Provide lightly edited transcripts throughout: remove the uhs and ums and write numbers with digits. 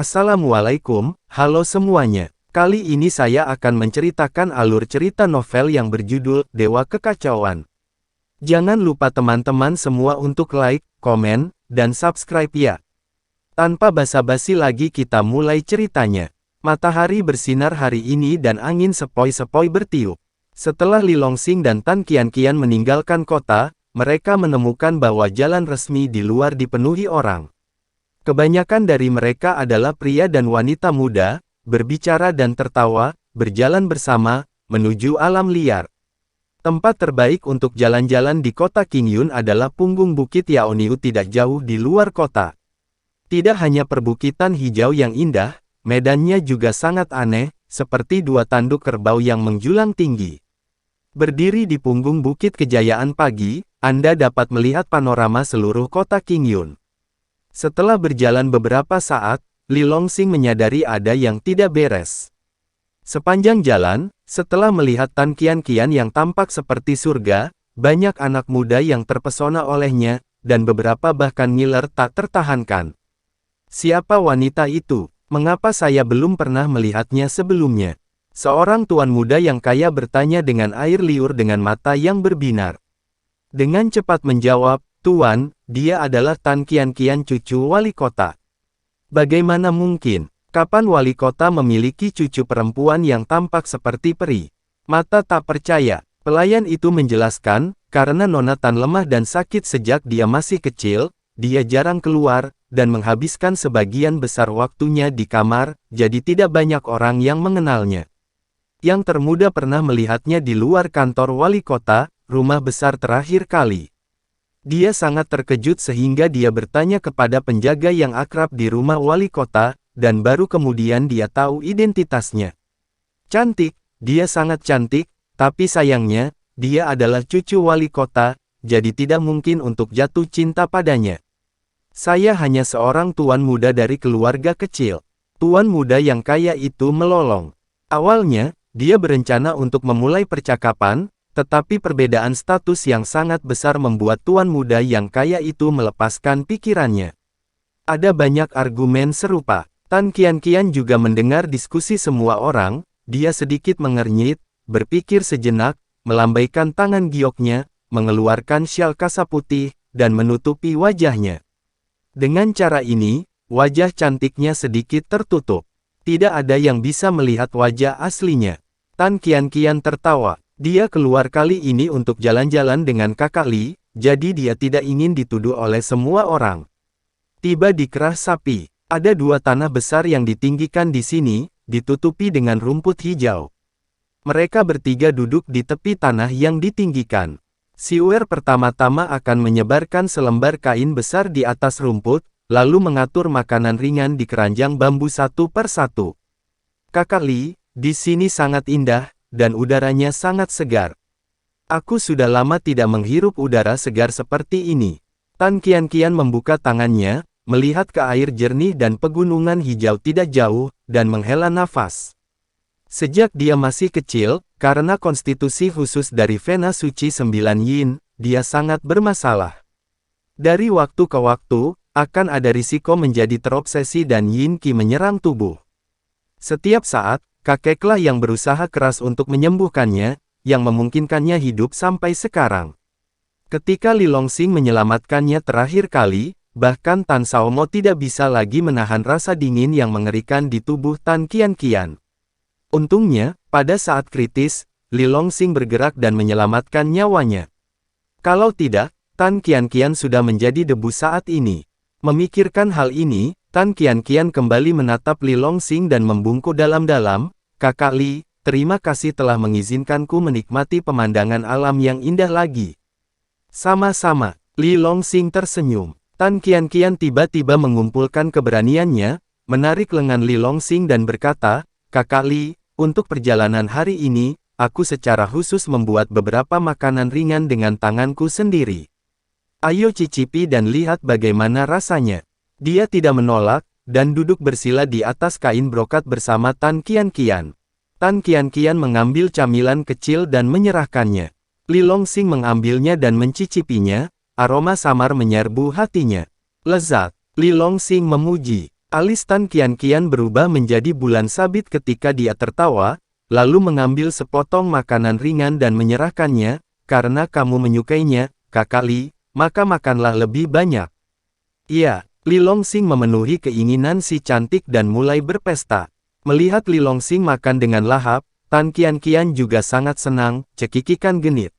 Assalamualaikum, halo semuanya. Kali ini saya akan menceritakan alur cerita novel yang berjudul Dewa Kekacauan. Jangan lupa teman-teman semua untuk like, komen, dan subscribe ya. Tanpa basa-basi lagi kita mulai ceritanya. Matahari bersinar hari ini dan angin sepoi-sepoi bertiup. Setelah Li Longsing dan Tan Qianqian meninggalkan kota, mereka menemukan bahwa jalan resmi di luar dipenuhi orang. Kebanyakan dari mereka adalah pria dan wanita muda, berbicara dan tertawa, berjalan bersama, menuju alam liar. Tempat terbaik untuk jalan-jalan di kota Qingyun adalah punggung bukit Yaoniu tidak jauh di luar kota. Tidak hanya perbukitan hijau yang indah, medannya juga sangat aneh, seperti dua tanduk kerbau yang menjulang tinggi. Berdiri di punggung bukit kejayaan pagi, Anda dapat melihat panorama seluruh kota Qingyun. Setelah berjalan beberapa saat, Li Longsing menyadari ada yang tidak beres. Sepanjang jalan, setelah melihat Tan Qianqian yang tampak seperti surga, banyak anak muda yang terpesona olehnya, dan beberapa bahkan ngiler tak tertahankan. Siapa wanita itu? Mengapa saya belum pernah melihatnya sebelumnya? Seorang tuan muda yang kaya bertanya dengan air liur dengan mata yang berbinar. Dengan cepat menjawab, "Tuan, dia adalah Tan Qianqian cucu wali kota." Bagaimana mungkin? Kapan wali kota memiliki cucu perempuan yang tampak seperti peri? Mata tak percaya. Pelayan itu menjelaskan, karena Nona Tan lemah dan sakit sejak dia masih kecil, dia jarang keluar, dan menghabiskan sebagian besar waktunya di kamar, jadi tidak banyak orang yang mengenalnya. Yang termuda pernah melihatnya di luar kantor wali kota, rumah besar terakhir kali. Dia sangat terkejut sehingga dia bertanya kepada penjaga yang akrab di rumah wali kota, dan baru kemudian dia tahu identitasnya. Cantik, dia sangat cantik, tapi sayangnya, dia adalah cucu wali kota, jadi tidak mungkin untuk jatuh cinta padanya. Saya hanya seorang tuan muda dari keluarga kecil. Tuan muda yang kaya itu melolong. Awalnya, dia berencana untuk memulai percakapan, tetapi perbedaan status yang sangat besar membuat tuan muda yang kaya itu melepaskan pikirannya. Ada banyak argumen serupa. Tan Qianqian juga mendengar diskusi semua orang, dia sedikit mengernyit, berpikir sejenak, melambaikan tangan gioknya, mengeluarkan syal kasa putih, dan menutupi wajahnya. Dengan cara ini, wajah cantiknya sedikit tertutup. Tidak ada yang bisa melihat wajah aslinya. Tan Qianqian tertawa. Dia keluar kali ini untuk jalan-jalan dengan kakak Li, jadi dia tidak ingin dituduh oleh semua orang. Tiba di kerah sapi, ada dua tanah besar yang ditinggikan di sini, ditutupi dengan rumput hijau. Mereka bertiga duduk di tepi tanah yang ditinggikan. Siuer pertama-tama akan menyebarkan selembar kain besar di atas rumput, lalu mengatur makanan ringan di keranjang bambu satu per satu. Kakak Li, di sini sangat indah, dan udaranya sangat segar. Aku sudah lama tidak menghirup udara segar seperti ini. Tan Qianqian membuka tangannya, melihat ke air jernih dan pegunungan hijau tidak jauh, dan menghela nafas. Sejak dia masih kecil, karena konstitusi khusus dari Vena Suci 9 Yin, dia sangat bermasalah. Dari waktu ke waktu, akan ada risiko menjadi terobsesi dan Yin Qi menyerang tubuh. Setiap saat, kakeklah yang berusaha keras untuk menyembuhkannya, yang memungkinkannya hidup sampai sekarang. Ketika Li Longsing menyelamatkannya terakhir kali, bahkan Tan Xiaomo tidak bisa lagi menahan rasa dingin yang mengerikan di tubuh Tan Qianqian. Untungnya, pada saat kritis, Li Longsing bergerak dan menyelamatkan nyawanya. Kalau tidak, Tan Qianqian sudah menjadi debu saat ini. Memikirkan hal ini, Tan Qianqian kembali menatap Li Longsing dan membungkuk dalam-dalam, "Kakak Li, terima kasih telah mengizinkanku menikmati pemandangan alam yang indah lagi." "Sama-sama," Li Longsing tersenyum. Tan Qianqian tiba-tiba mengumpulkan keberaniannya, menarik lengan Li Longsing dan berkata, "Kakak Li, untuk perjalanan hari ini, aku secara khusus membuat beberapa makanan ringan dengan tanganku sendiri. Ayo cicipi dan lihat bagaimana rasanya." Dia tidak menolak, dan duduk bersila di atas kain brokat bersama Tan Qianqian. Tan Qianqian mengambil camilan kecil dan menyerahkannya. Li Longsing mengambilnya dan mencicipinya, aroma samar menyerbu hatinya. "Lezat," Li Longsing memuji. Alis Tan Qian berubah menjadi bulan sabit ketika dia tertawa, lalu mengambil sepotong makanan ringan dan menyerahkannya, karena kamu menyukainya, Kakak Li, maka makanlah lebih banyak. Iya, Li Longsing memenuhi keinginan si cantik dan mulai berpesta. Melihat Li Longsing makan dengan lahap, Tan Qian juga sangat senang, cekikikan genit.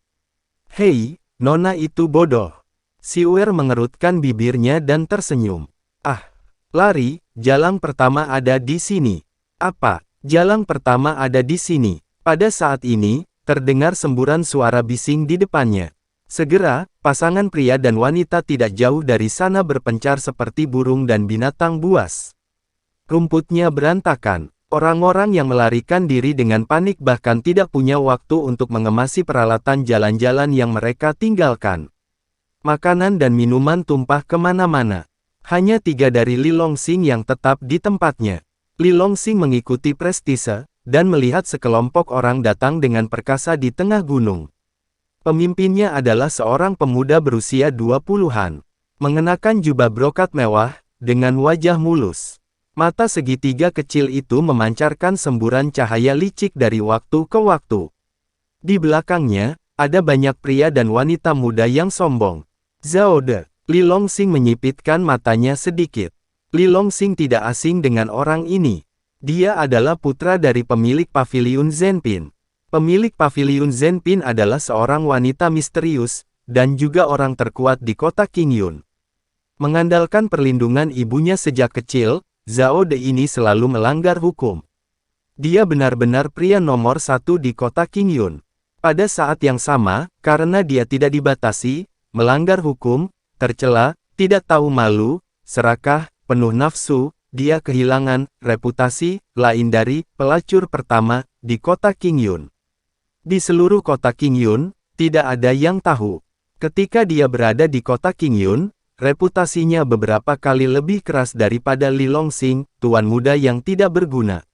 Hei, nona itu bodoh. Si Uer mengerutkan bibirnya dan tersenyum. Ah, lari, jalang pertama ada di sini. Apa? Jalang pertama ada di sini. Pada saat ini, terdengar semburan suara bising di depannya. Segera, pasangan pria dan wanita tidak jauh dari sana berpencar seperti burung dan binatang buas. Rumputnya berantakan. Orang-orang yang melarikan diri dengan panik bahkan tidak punya waktu untuk mengemasi peralatan jalan-jalan yang mereka tinggalkan. Makanan dan minuman tumpah kemana-mana. Hanya 3 dari Li Longsing yang tetap di tempatnya. Li Longsing mengikuti prestise, dan melihat sekelompok orang datang dengan perkasa di tengah gunung. Pemimpinnya adalah seorang pemuda berusia 20-an. Mengenakan jubah brokat mewah, dengan wajah mulus. Mata segitiga kecil itu memancarkan semburan cahaya licik dari waktu ke waktu. Di belakangnya, ada banyak pria dan wanita muda yang sombong. Zhao De. Li Longsing menyipitkan matanya sedikit. Li Longsing tidak asing dengan orang ini. Dia adalah putra dari pemilik Paviliun Zhenpin. Pemilik Paviliun Zhenpin adalah seorang wanita misterius, dan juga orang terkuat di kota Qingyun. Mengandalkan perlindungan ibunya sejak kecil, Zhao De ini selalu melanggar hukum. Dia benar-benar pria nomor 1 di kota Qingyun. Pada saat yang sama, karena dia tidak dibatasi, melanggar hukum, tercela, tidak tahu malu, serakah, penuh nafsu, dia kehilangan reputasi lain dari pelacur pertama di kota Qingyun. Di seluruh kota Qingyun, tidak ada yang tahu. Ketika dia berada di kota Qingyun, reputasinya beberapa kali lebih keras daripada Li Longsing, tuan muda yang tidak berguna.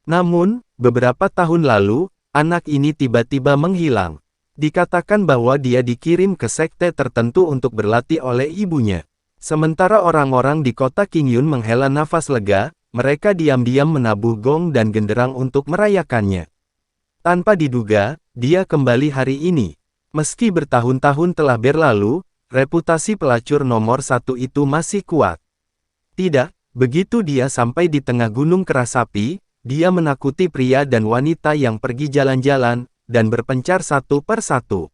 Namun, beberapa tahun lalu, anak ini tiba-tiba menghilang. Dikatakan bahwa dia dikirim ke sekte tertentu untuk berlatih oleh ibunya. Sementara orang-orang di kota Qingyun menghela nafas lega, mereka diam-diam menabuh gong dan genderang untuk merayakannya. Tanpa diduga, dia kembali hari ini. Meski bertahun-tahun telah berlalu, reputasi pelacur nomor 1 itu masih kuat. Tidak, begitu dia sampai di tengah gunung keras api, dia menakuti pria dan wanita yang pergi jalan-jalan, dan berpencar satu per satu.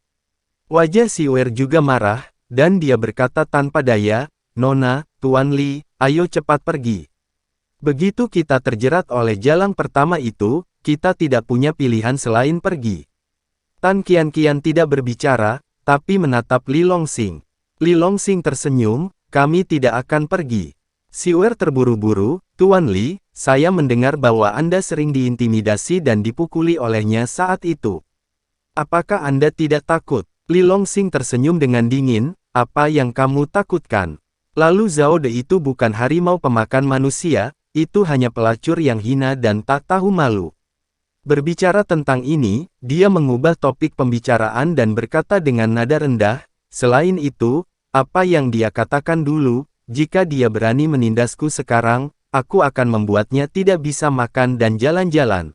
Wajah si Uer juga marah, dan dia berkata tanpa daya, Nona, Tuan Li, ayo cepat pergi. Begitu kita terjerat oleh jalang pertama itu, kita tidak punya pilihan selain pergi. Tan Qian tidak berbicara, tapi menatap Li Longsing. Li Longsing tersenyum, kami tidak akan pergi. Si Uer terburu-buru, Tuan Li, saya mendengar bahwa Anda sering diintimidasi dan dipukuli olehnya saat itu. Apakah Anda tidak takut? Li Longsing tersenyum dengan dingin, apa yang kamu takutkan? Lalu Zhao De itu bukan harimau pemakan manusia, itu hanya pelacur yang hina dan tak tahu malu. Berbicara tentang ini, dia mengubah topik pembicaraan dan berkata dengan nada rendah, selain itu, apa yang dia katakan dulu, jika dia berani menindasku sekarang, aku akan membuatnya tidak bisa makan dan jalan-jalan.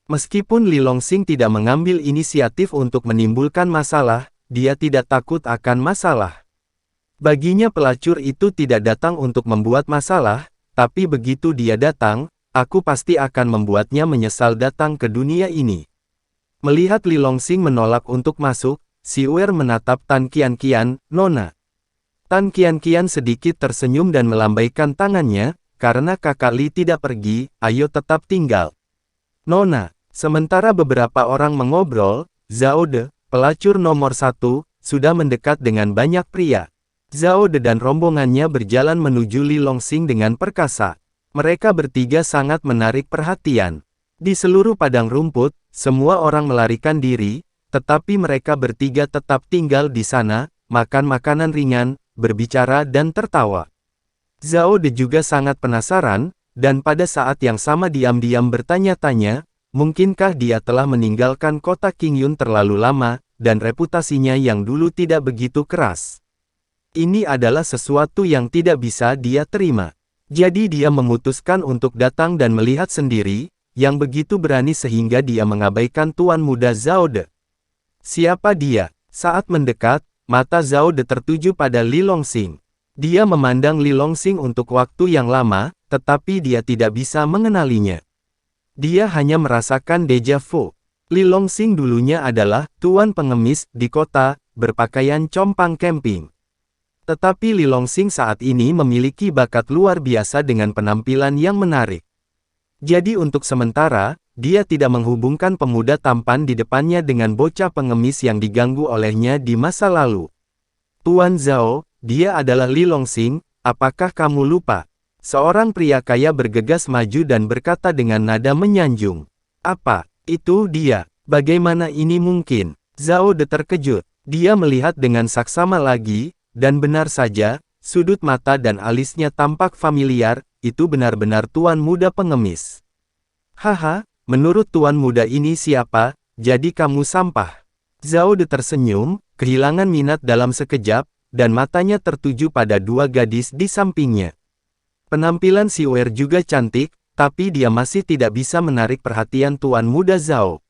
Meskipun Li Longsing tidak mengambil inisiatif untuk menimbulkan masalah, dia tidak takut akan masalah. Baginya pelacur itu tidak datang untuk membuat masalah, tapi begitu dia datang, aku pasti akan membuatnya menyesal datang ke dunia ini. Melihat Li Longsing menolak untuk masuk, si Uer menatap Tan Qian, Nona. Tan Qian sedikit tersenyum dan melambaikan tangannya, karena kakak Li tidak pergi, ayo tetap tinggal. Nona, sementara beberapa orang mengobrol, Zhao De, pelacur nomor 1, sudah mendekat dengan banyak pria. Zhao De dan rombongannya berjalan menuju Li Longsing dengan perkasa. Mereka bertiga sangat menarik perhatian. Di seluruh padang rumput, semua orang melarikan diri, tetapi mereka bertiga tetap tinggal di sana, makan makanan ringan, berbicara dan tertawa. Zhao De juga sangat penasaran, dan pada saat yang sama diam-diam bertanya-tanya, mungkinkah dia telah meninggalkan kota Qingyun terlalu lama, dan reputasinya yang dulu tidak begitu keras. Ini adalah sesuatu yang tidak bisa dia terima. Jadi dia memutuskan untuk datang dan melihat sendiri, yang begitu berani sehingga dia mengabaikan tuan muda Zhao De. Siapa dia? Saat mendekat, mata Zhao De tertuju pada Li Longxing. Dia memandang Li Longxing untuk waktu yang lama, tetapi dia tidak bisa mengenalinya. Dia hanya merasakan deja vu. Li Longxing dulunya adalah tuan pengemis di kota, berpakaian compang camping. Tetapi Li Longxing saat ini memiliki bakat luar biasa dengan penampilan yang menarik. Jadi untuk sementara, dia tidak menghubungkan pemuda tampan di depannya dengan bocah pengemis yang diganggu olehnya di masa lalu. Tuan Zhao, dia adalah Li Longxing, apakah kamu lupa? Seorang pria kaya bergegas maju dan berkata dengan nada menyanjung. Apa? Itu dia. Bagaimana ini mungkin? Zhao De terkejut. Dia melihat dengan saksama lagi, dan benar saja, sudut mata dan alisnya tampak familiar, itu benar-benar tuan muda pengemis. Haha, menurut tuan muda ini siapa, jadi kamu sampah. Zhao De tersenyum, kehilangan minat dalam sekejap, dan matanya tertuju pada dua gadis di sampingnya. Penampilan si Wer juga cantik, tapi dia masih tidak bisa menarik perhatian tuan muda Zhao.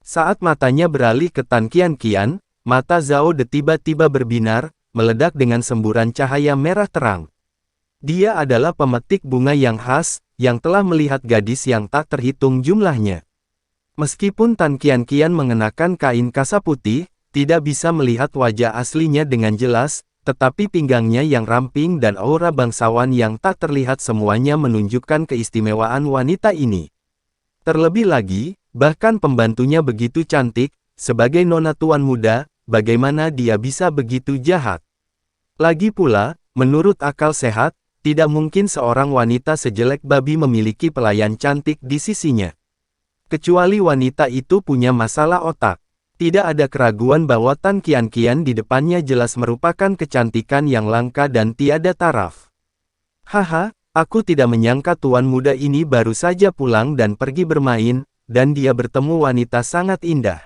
Saat matanya beralih ke Tan Qianqian, mata Zhao De tiba-tiba berbinar, meledak dengan semburan cahaya merah terang. Dia adalah pemetik bunga yang khas, yang telah melihat gadis yang tak terhitung jumlahnya. Meskipun Tan Qianqian mengenakan kain kasa putih, tidak bisa melihat wajah aslinya dengan jelas, tetapi pinggangnya yang ramping dan aura bangsawan yang tak terlihat semuanya menunjukkan keistimewaan wanita ini. Terlebih lagi, bahkan pembantunya begitu cantik, sebagai nona tuan muda, bagaimana dia bisa begitu jahat? Lagi pula, menurut akal sehat, tidak mungkin seorang wanita sejelek babi memiliki pelayan cantik di sisinya. Kecuali wanita itu punya masalah otak. Tidak ada keraguan bahwa Tan Qianqian di depannya jelas merupakan kecantikan yang langka dan tiada taraf. Haha, aku tidak menyangka tuan muda ini baru saja pulang dan pergi bermain, dan dia bertemu wanita sangat indah.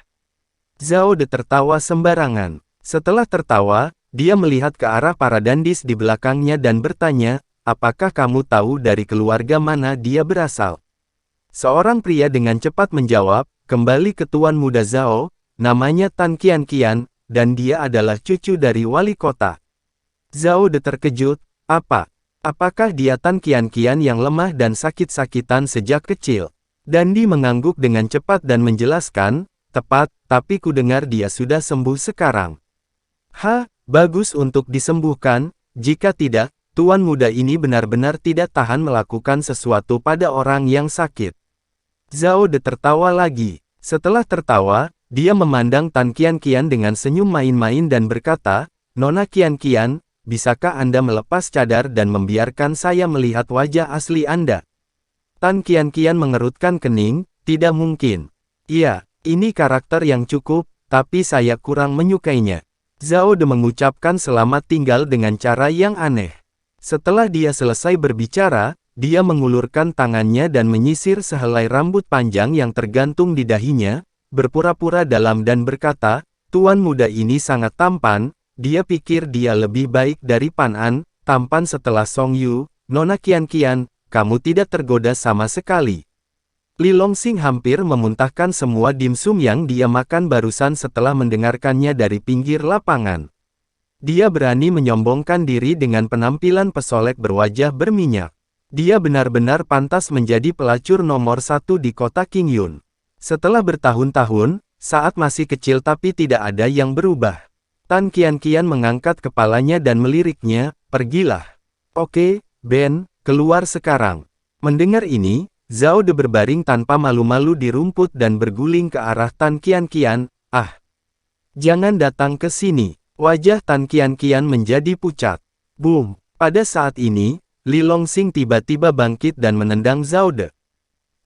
Zhao De tertawa sembarangan. Setelah tertawa, dia melihat ke arah para dandis di belakangnya dan bertanya, apakah kamu tahu dari keluarga mana dia berasal? Seorang pria dengan cepat menjawab, kembali ke tuan muda Zhao, namanya Tan Qianqian, dan dia adalah cucu dari wali kota. Zhao De terkejut, apa? Apakah dia Tan Qianqian yang lemah dan sakit-sakitan sejak kecil? Dandi mengangguk dengan cepat dan menjelaskan, tepat, tapi ku dengar dia sudah sembuh sekarang. Bagus untuk disembuhkan, jika tidak, tuan muda ini benar-benar tidak tahan melakukan sesuatu pada orang yang sakit. Zhao De tertawa lagi. Setelah tertawa, dia memandang Tan Qianqian dengan senyum main-main dan berkata, Nona Qianqian, bisakah Anda melepas cadar dan membiarkan saya melihat wajah asli Anda? Tan Qianqian mengerutkan kening, tidak mungkin. Iya, ini karakter yang cukup, tapi saya kurang menyukainya. Zhao De mengucapkan selamat tinggal dengan cara yang aneh. Setelah dia selesai berbicara, dia mengulurkan tangannya dan menyisir sehelai rambut panjang yang tergantung di dahinya, berpura-pura dalam dan berkata, tuan muda ini sangat tampan, dia pikir dia lebih baik dari Pan An, tampan setelah Song Yu, Nona Qianqian, kamu tidak tergoda sama sekali. Li Longxing hampir memuntahkan semua dimsum yang dia makan barusan setelah mendengarkannya dari pinggir lapangan. Dia berani menyombongkan diri dengan penampilan pesolek berwajah berminyak. Dia benar-benar pantas menjadi pelacur nomor 1 di kota Qingyun. Setelah bertahun-tahun, saat masih kecil tapi tidak ada yang berubah. Tan Qianqian mengangkat kepalanya dan meliriknya, pergilah. Oke, Ben, keluar sekarang. Mendengar ini, Zhao De berbaring tanpa malu-malu di rumput dan berguling ke arah Tan Qianqian, jangan datang ke sini. Wajah Tan Qianqian menjadi pucat. Boom! Pada saat ini, Li Longxing tiba-tiba bangkit dan menendang Zhao De.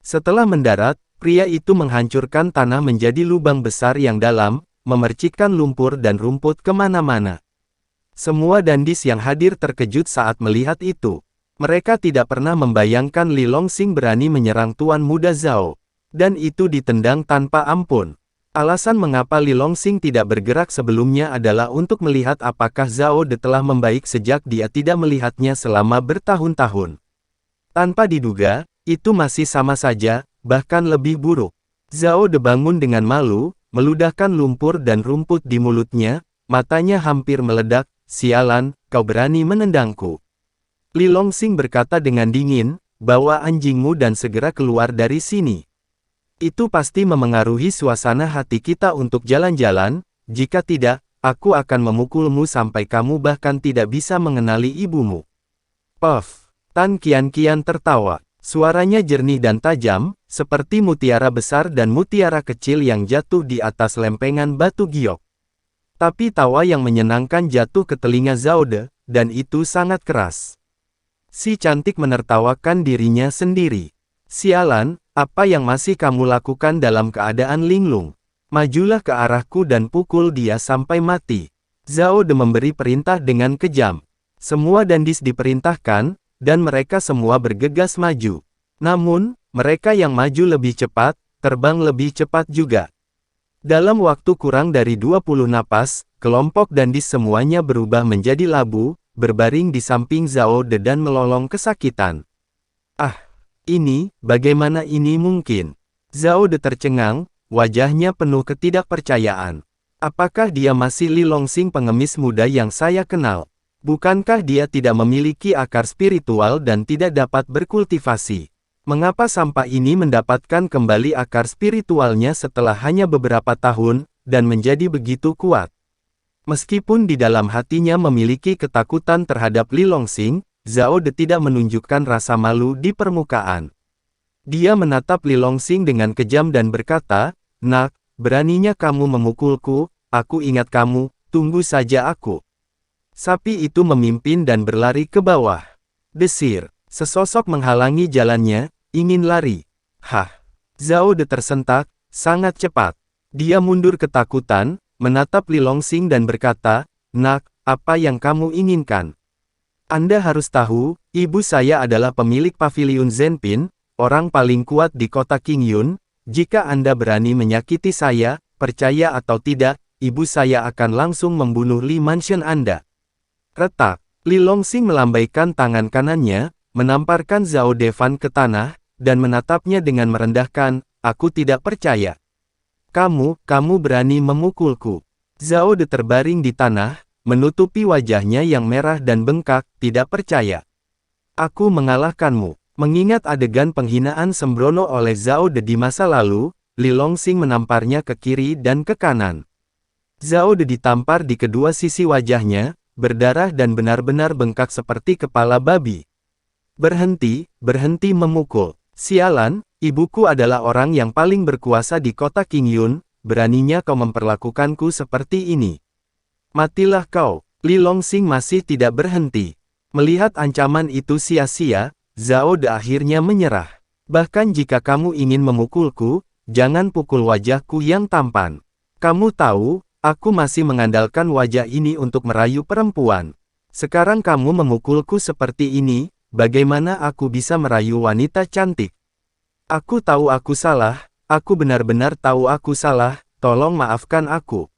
Setelah mendarat, pria itu menghancurkan tanah menjadi lubang besar yang dalam, memercikkan lumpur dan rumput kemana-mana. Semua dandis yang hadir terkejut saat melihat itu. Mereka tidak pernah membayangkan Li Longxing berani menyerang tuan muda Zhao. Dan itu ditendang tanpa ampun. Alasan mengapa Li Longxing tidak bergerak sebelumnya adalah untuk melihat apakah Zhao De telah membaik sejak dia tidak melihatnya selama bertahun-tahun. Tanpa diduga, itu masih sama saja, bahkan lebih buruk. Zhao De bangun dengan malu, meludahkan lumpur dan rumput di mulutnya, matanya hampir meledak. Sialan, kau berani menendangku. Li Longxing berkata dengan dingin, bawa anjingmu dan segera keluar dari sini. Itu pasti memengaruhi suasana hati kita untuk jalan-jalan, jika tidak, aku akan memukulmu sampai kamu bahkan tidak bisa mengenali ibumu. Puff. Tan Qian tertawa. Suaranya jernih dan tajam, seperti mutiara besar dan mutiara kecil yang jatuh di atas lempengan batu giok. Tapi tawa yang menyenangkan jatuh ke telinga Zhao De, dan itu sangat keras. Si cantik menertawakan dirinya sendiri. Sialan, apa yang masih kamu lakukan dalam keadaan linglung? Majulah ke arahku dan pukul dia sampai mati. Zhao De memberi perintah dengan kejam. Semua dandis diperintahkan, dan mereka semua bergegas maju. Namun, mereka yang maju lebih cepat, terbang lebih cepat juga. Dalam waktu kurang dari 20 napas, kelompok dandis semuanya berubah menjadi labu, berbaring di samping Zhao De dan melolong kesakitan. Ah, bagaimana ini mungkin? Zhao De tercengang, wajahnya penuh ketidakpercayaan. Apakah dia masih Li Longxing pengemis muda yang saya kenal? Bukankah dia tidak memiliki akar spiritual dan tidak dapat berkultivasi? Mengapa sampah ini mendapatkan kembali akar spiritualnya setelah hanya beberapa tahun, dan menjadi begitu kuat? Meskipun di dalam hatinya memiliki ketakutan terhadap Li Longxing, Zhao De tidak menunjukkan rasa malu di permukaan. Dia menatap Li Longxing dengan kejam dan berkata, "Nak, beraninya kamu memukulku, aku ingat kamu, tunggu saja aku." Sapi itu memimpin dan berlari ke bawah. Desir, sesosok menghalangi jalannya, ingin lari. Hah! Zhao De tersentak, sangat cepat. Dia mundur ketakutan, menatap Li Longxing dan berkata, "Nak, apa yang kamu inginkan? Anda harus tahu, ibu saya adalah pemilik paviliun Zhenpin, orang paling kuat di kota Qingyun. Jika Anda berani menyakiti saya, percaya atau tidak, ibu saya akan langsung membunuh Li Mansion Anda." Retak. Li Longxing melambaikan tangan kanannya, menamparkan Zhao De Fan ke tanah, dan menatapnya dengan merendahkan, "Aku tidak percaya. Kamu berani memukulku." Zhao De terbaring di tanah, menutupi wajahnya yang merah dan bengkak, tidak percaya. "Aku mengalahkanmu." Mengingat adegan penghinaan sembrono oleh Zhao De di masa lalu, Li Longxing menamparnya ke kiri dan ke kanan. Zhao De ditampar di kedua sisi wajahnya, berdarah dan benar-benar bengkak seperti kepala babi. "Berhenti memukul. Sialan, ibuku adalah orang yang paling berkuasa di kota Qingyun, beraninya kau memperlakukanku seperti ini. Matilah kau." Li Longxing masih tidak berhenti. Melihat ancaman itu sia-sia, Zhao De akhirnya menyerah. "Bahkan jika kamu ingin memukulku, jangan pukul wajahku yang tampan. Kamu tahu, aku masih mengandalkan wajah ini untuk merayu perempuan. Sekarang kamu memukulku seperti ini, bagaimana aku bisa merayu wanita cantik? Aku tahu aku salah, aku benar-benar tahu aku salah, tolong maafkan aku."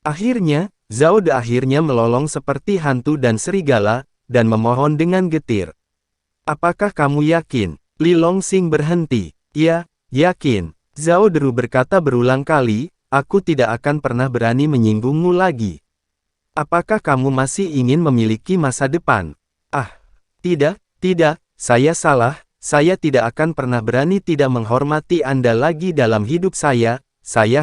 Akhirnya, Zhao De akhirnya melolong seperti hantu dan serigala, dan memohon dengan getir. "Apakah kamu yakin?" Li Longxing berhenti. "Ya, yakin." Zhao De berkata berulang kali, "Aku tidak akan pernah berani menyinggungmu lagi. Apakah kamu masih ingin memiliki masa depan?" "Ah, tidak, saya salah, saya tidak akan pernah berani tidak menghormati Anda lagi dalam hidup saya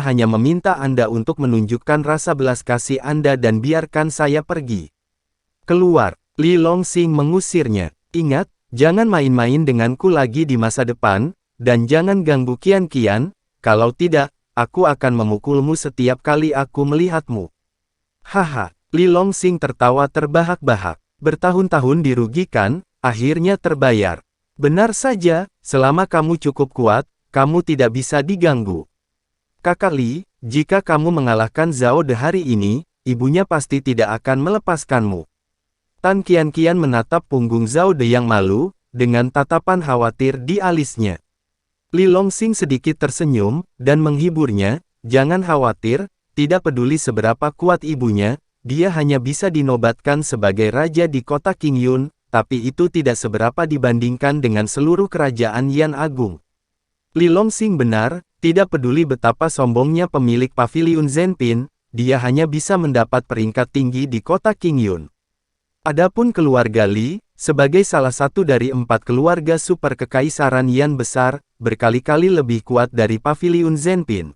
hanya meminta Anda untuk menunjukkan rasa belas kasih Anda dan biarkan saya pergi. Keluar." Li Longxing mengusirnya. "Ingat, jangan main-main denganku lagi di masa depan, dan jangan ganggu Qian, kalau tidak, aku akan memukulmu setiap kali aku melihatmu." Haha, Li Longxing tertawa terbahak-bahak. Bertahun-tahun dirugikan, akhirnya terbayar. "Benar saja, selama kamu cukup kuat, kamu tidak bisa diganggu. Kakak Li, jika kamu mengalahkan Zhao De hari ini, ibunya pasti tidak akan melepaskanmu." Tan Qian menatap punggung Zhao De yang malu, dengan tatapan khawatir di alisnya. Li Longxing sedikit tersenyum, dan menghiburnya, "Jangan khawatir, tidak peduli seberapa kuat ibunya, dia hanya bisa dinobatkan sebagai raja di kota Qingyun, tapi itu tidak seberapa dibandingkan dengan seluruh kerajaan Yan Agung. Li Longxing benar, tidak peduli betapa sombongnya pemilik paviliun Zhenpin, dia hanya bisa mendapat peringkat tinggi di kota Qingyun. Adapun keluarga Li, sebagai salah satu dari 4 keluarga super kekaisaran Yan besar, berkali-kali lebih kuat dari paviliun Zhenpin.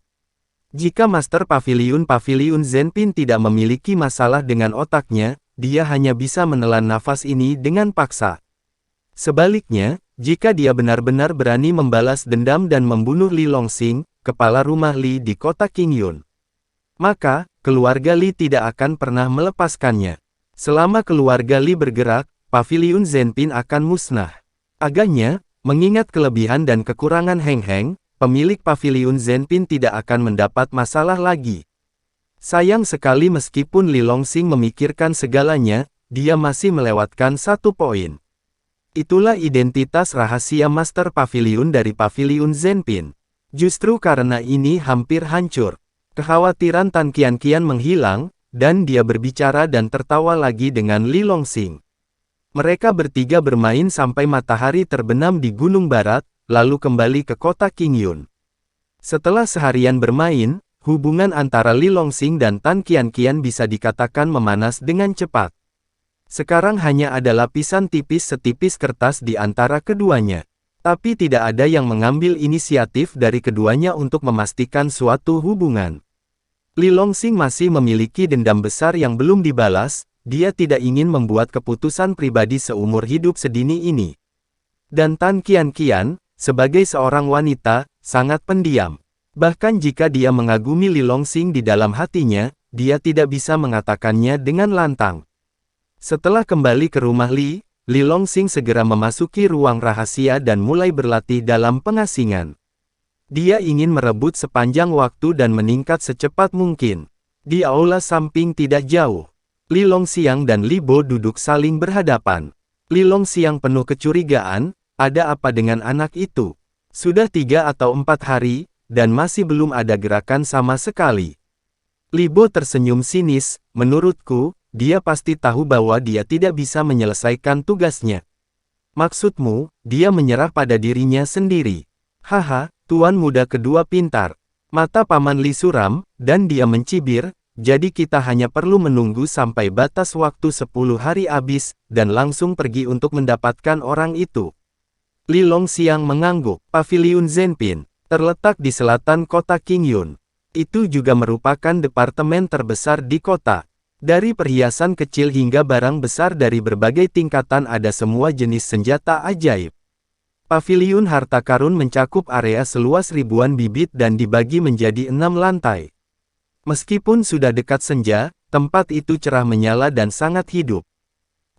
Jika Master Paviliun Zhenpin tidak memiliki masalah dengan otaknya, dia hanya bisa menelan nafas ini dengan paksa. Sebaliknya, jika dia benar-benar berani membalas dendam dan membunuh Li Longxing, kepala rumah Li di kota Qingyun, maka, keluarga Li tidak akan pernah melepaskannya. Selama keluarga Li bergerak, paviliun Zhenpin akan musnah. Agaknya, mengingat kelebihan dan kekurangan Heng Heng, pemilik paviliun Zhenpin tidak akan mendapat masalah lagi. Sayang sekali meskipun Li Longxing memikirkan segalanya, dia masih melewatkan satu poin. Itulah identitas rahasia Master Paviliun dari paviliun Zhenpin. Justru karena ini hampir hancur. Kekhawatiran Tan Qianqian menghilang, dan dia berbicara dan tertawa lagi dengan Li Longxing. Mereka bertiga bermain sampai matahari terbenam di Gunung Barat, lalu kembali ke kota Qingyun. Setelah seharian bermain, hubungan antara Li Longxing dan Tan Qianqian bisa dikatakan memanas dengan cepat. Sekarang hanya ada lapisan tipis setipis kertas di antara keduanya. Tapi tidak ada yang mengambil inisiatif dari keduanya untuk memastikan suatu hubungan. Li Longxing masih memiliki dendam besar yang belum dibalas, dia tidak ingin membuat keputusan pribadi seumur hidup sedini ini. Dan Tan Qianqian, sebagai seorang wanita, sangat pendiam. Bahkan jika dia mengagumi Li Longxing di dalam hatinya, dia tidak bisa mengatakannya dengan lantang. Setelah kembali ke rumah Li Longxing segera memasuki ruang rahasia dan mulai berlatih dalam pengasingan. Dia ingin merebut sepanjang waktu dan meningkat secepat mungkin. Di aula samping tidak jauh, Li Longxiang dan Li Bo duduk saling berhadapan. Li Longxiang penuh kecurigaan, ada apa dengan anak itu? Sudah 3 atau 4 hari, dan masih belum ada gerakan sama sekali. Li Bo tersenyum sinis, menurutku, dia pasti tahu bahwa dia tidak bisa menyelesaikan tugasnya. Maksudmu, dia menyerah pada dirinya sendiri. Haha, tuan muda kedua pintar. Mata Paman Li suram, dan dia mencibir, jadi kita hanya perlu menunggu sampai batas waktu 10 hari habis, dan langsung pergi untuk mendapatkan orang itu. Li Longxiang mengangguk. Paviliun Zhenpin terletak di selatan kota Qingyun. Itu juga merupakan departemen terbesar di kota. Dari perhiasan kecil hingga barang besar dari berbagai tingkatan ada semua jenis senjata ajaib. Paviliun harta karun mencakup area seluas ribuan bibit dan dibagi menjadi 6 lantai. Meskipun sudah dekat senja, tempat itu cerah menyala dan sangat hidup.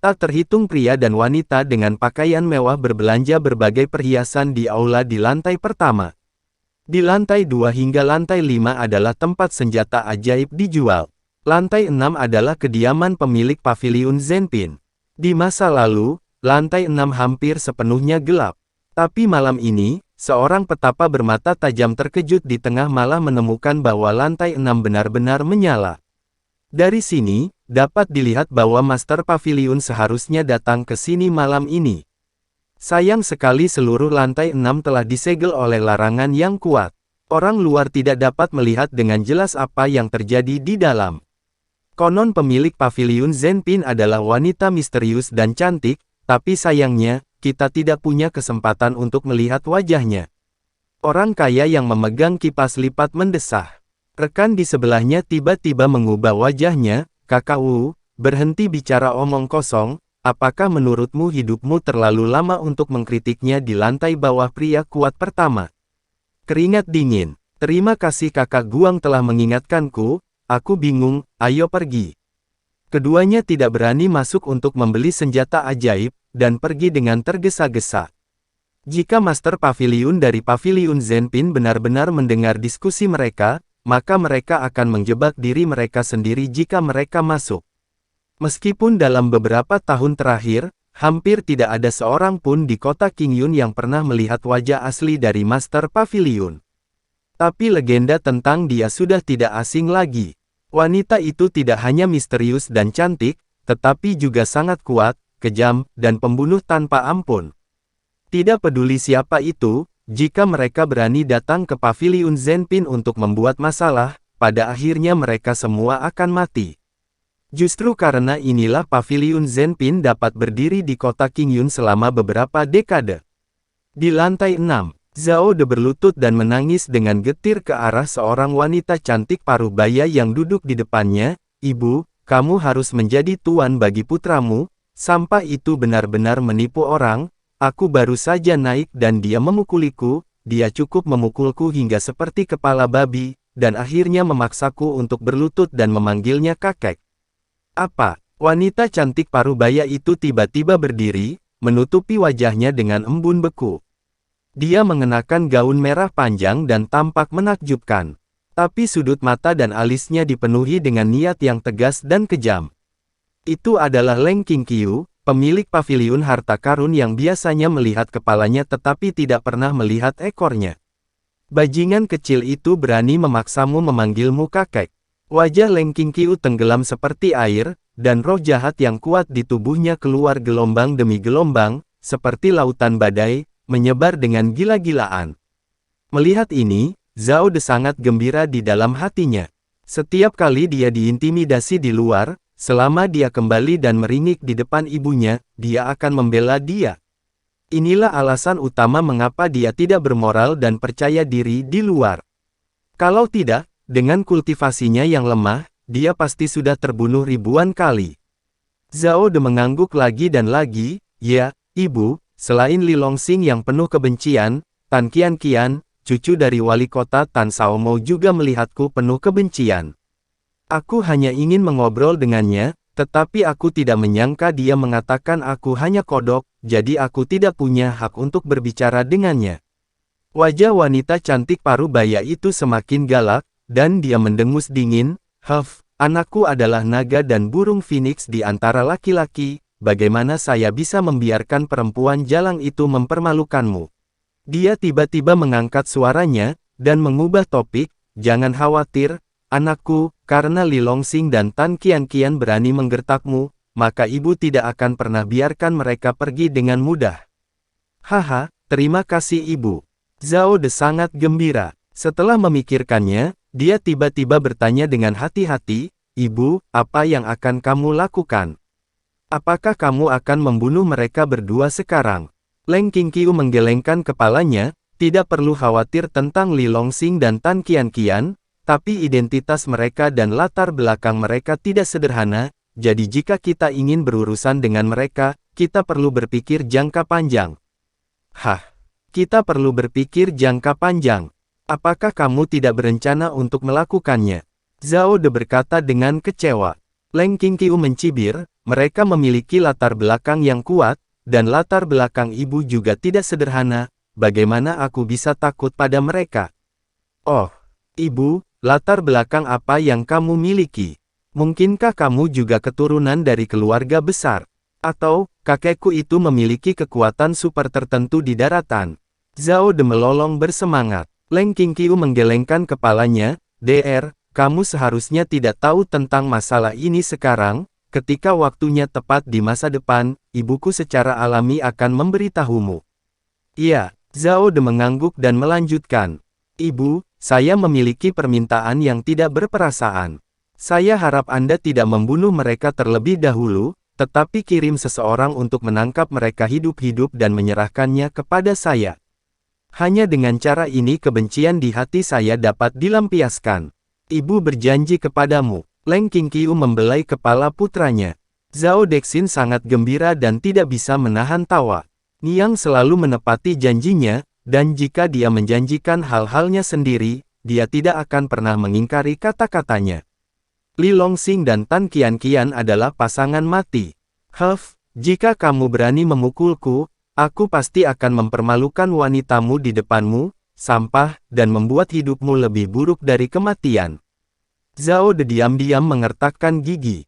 Tak terhitung pria dan wanita dengan pakaian mewah berbelanja berbagai perhiasan di aula di lantai pertama. Di lantai 2 hingga lantai 5 adalah tempat senjata ajaib dijual. Lantai 6 adalah kediaman pemilik paviliun Zhenpin. Di masa lalu, lantai 6 hampir sepenuhnya gelap. Tapi malam ini, seorang petapa bermata tajam terkejut di tengah malah menemukan bahwa lantai 6 benar-benar menyala. Dari sini, dapat dilihat bahwa Master Paviliun seharusnya datang ke sini malam ini. Sayang sekali seluruh lantai 6 telah disegel oleh larangan yang kuat. Orang luar tidak dapat melihat dengan jelas apa yang terjadi di dalam. Konon pemilik paviliun Zhenpin adalah wanita misterius dan cantik, tapi sayangnya, kita tidak punya kesempatan untuk melihat wajahnya. Orang kaya yang memegang kipas lipat mendesah. Rekan di sebelahnya tiba-tiba mengubah wajahnya, Kakak Wu, berhenti bicara omong kosong. Apakah menurutmu hidupmu terlalu lama untuk mengkritiknya di lantai bawah pria kuat pertama? Keringat dingin. Terima kasih kakak Guang telah mengingatkanku, aku bingung, ayo pergi. Keduanya tidak berani masuk untuk membeli senjata ajaib, dan pergi dengan tergesa-gesa. Jika Master Paviliun dari Paviliun Zhenpin benar-benar mendengar diskusi mereka, maka mereka akan menjebak diri mereka sendiri jika mereka masuk. Meskipun dalam beberapa tahun terakhir, hampir tidak ada seorang pun di kota Qingyun yang pernah melihat wajah asli dari Master Paviliun. Tapi legenda tentang dia sudah tidak asing lagi. Wanita itu tidak hanya misterius dan cantik, tetapi juga sangat kuat, kejam, dan pembunuh tanpa ampun. Tidak peduli siapa itu, jika mereka berani datang ke Paviliun Zenpin untuk membuat masalah, pada akhirnya mereka semua akan mati. Justru karena inilah Paviliun Zenpin dapat berdiri di kota Qingyun selama beberapa dekade. Di lantai 6, Zhao De berlutut dan menangis dengan getir ke arah seorang wanita cantik paruh baya yang duduk di depannya. "Ibu, kamu harus menjadi tuan bagi putramu. Sampah itu benar-benar menipu orang. Aku baru saja naik dan dia memukuliku. Dia cukup memukulku hingga seperti kepala babi, dan akhirnya memaksaku untuk berlutut dan memanggilnya kakek." "Apa?" Wanita cantik paruh baya itu tiba-tiba berdiri, menutupi wajahnya dengan embun beku. Dia mengenakan gaun merah panjang dan tampak menakjubkan. Tapi sudut mata dan alisnya dipenuhi dengan niat yang tegas dan kejam. Itu adalah Leng Qingqiu, pemilik paviliun harta karun yang biasanya melihat kepalanya tetapi tidak pernah melihat ekornya. "Bajingan kecil itu berani memaksamu memanggilmu kakek." Wajah Leng Qingqiu tenggelam seperti air, dan roh jahat yang kuat di tubuhnya keluar gelombang demi gelombang, seperti lautan badai, menyebar dengan gila-gilaan. Melihat ini, Zhao De sangat gembira di dalam hatinya. Setiap kali dia diintimidasi di luar, selama dia kembali dan meringik di depan ibunya, dia akan membela dia. Inilah alasan utama mengapa dia tidak bermoral dan percaya diri di luar. Kalau tidak, dengan kultivasinya yang lemah, dia pasti sudah terbunuh ribuan kali. Zhao De mengangguk lagi dan lagi. "Ya, Ibu, selain Li Longxing yang penuh kebencian, Tan Qianqian, cucu dari wali kota Tan Shaomou juga melihatku penuh kebencian. Aku hanya ingin mengobrol dengannya, tetapi aku tidak menyangka dia mengatakan aku hanya kodok, jadi aku tidak punya hak untuk berbicara dengannya." Wajah wanita cantik paruh baya itu semakin galak, dan dia mendengus dingin. Anakku adalah naga dan burung phoenix di antara laki-laki. Bagaimana saya bisa membiarkan perempuan jalang itu mempermalukanmu?" Dia tiba-tiba mengangkat suaranya, dan mengubah topik. "Jangan khawatir, anakku, karena Li Longxing dan Tan Qianqian berani menggertakmu, maka ibu tidak akan pernah biarkan mereka pergi dengan mudah." "Haha, terima kasih ibu." Zhao De sangat gembira. Setelah memikirkannya, dia tiba-tiba bertanya dengan hati-hati, "Ibu, apa yang akan kamu lakukan? Apakah kamu akan membunuh mereka berdua sekarang?" Leng Qingqiu menggelengkan kepalanya. Tidak perlu khawatir tentang Li Longxing dan Tan Qianqian, tapi identitas mereka dan latar belakang mereka tidak sederhana, jadi jika kita ingin berurusan dengan mereka, kita perlu berpikir jangka panjang. Kita perlu berpikir jangka panjang. Apakah kamu tidak berencana untuk melakukannya?" Zhao De berkata dengan kecewa. Leng Qingqiu mencibir, "Mereka memiliki latar belakang yang kuat, dan latar belakang ibu juga tidak sederhana, bagaimana aku bisa takut pada mereka?" "Oh, ibu, latar belakang apa yang kamu miliki? Mungkinkah kamu juga keturunan dari keluarga besar? Atau, kakekku itu memiliki kekuatan super tertentu di daratan?" Zhao De melolong bersemangat. Leng Qingqiu menggelengkan kepalanya. "Dr, kamu seharusnya tidak tahu tentang masalah ini sekarang. Ketika waktunya tepat di masa depan, ibuku secara alami akan memberitahumu." "Iya." Zhao De mengangguk dan melanjutkan. "Ibu, saya memiliki permintaan yang tidak berperasaan. Saya harap Anda tidak membunuh mereka terlebih dahulu, tetapi kirim seseorang untuk menangkap mereka hidup-hidup dan menyerahkannya kepada saya. Hanya dengan cara ini kebencian di hati saya dapat dilampiaskan. Ibu berjanji kepadamu." Leng Qingqiu membelai kepala putranya. Zhao Dexin sangat gembira dan tidak bisa menahan tawa. Niang selalu menepati janjinya, dan jika dia menjanjikan hal-halnya sendiri, dia tidak akan pernah mengingkari kata-katanya. Li Longxing dan Tan Qianqian adalah pasangan mati. Jika kamu berani memukulku, aku pasti akan mempermalukan wanitamu di depanmu, sampah, dan membuat hidupmu lebih buruk dari kematian." Zhao De diam-diam mengertakkan gigi.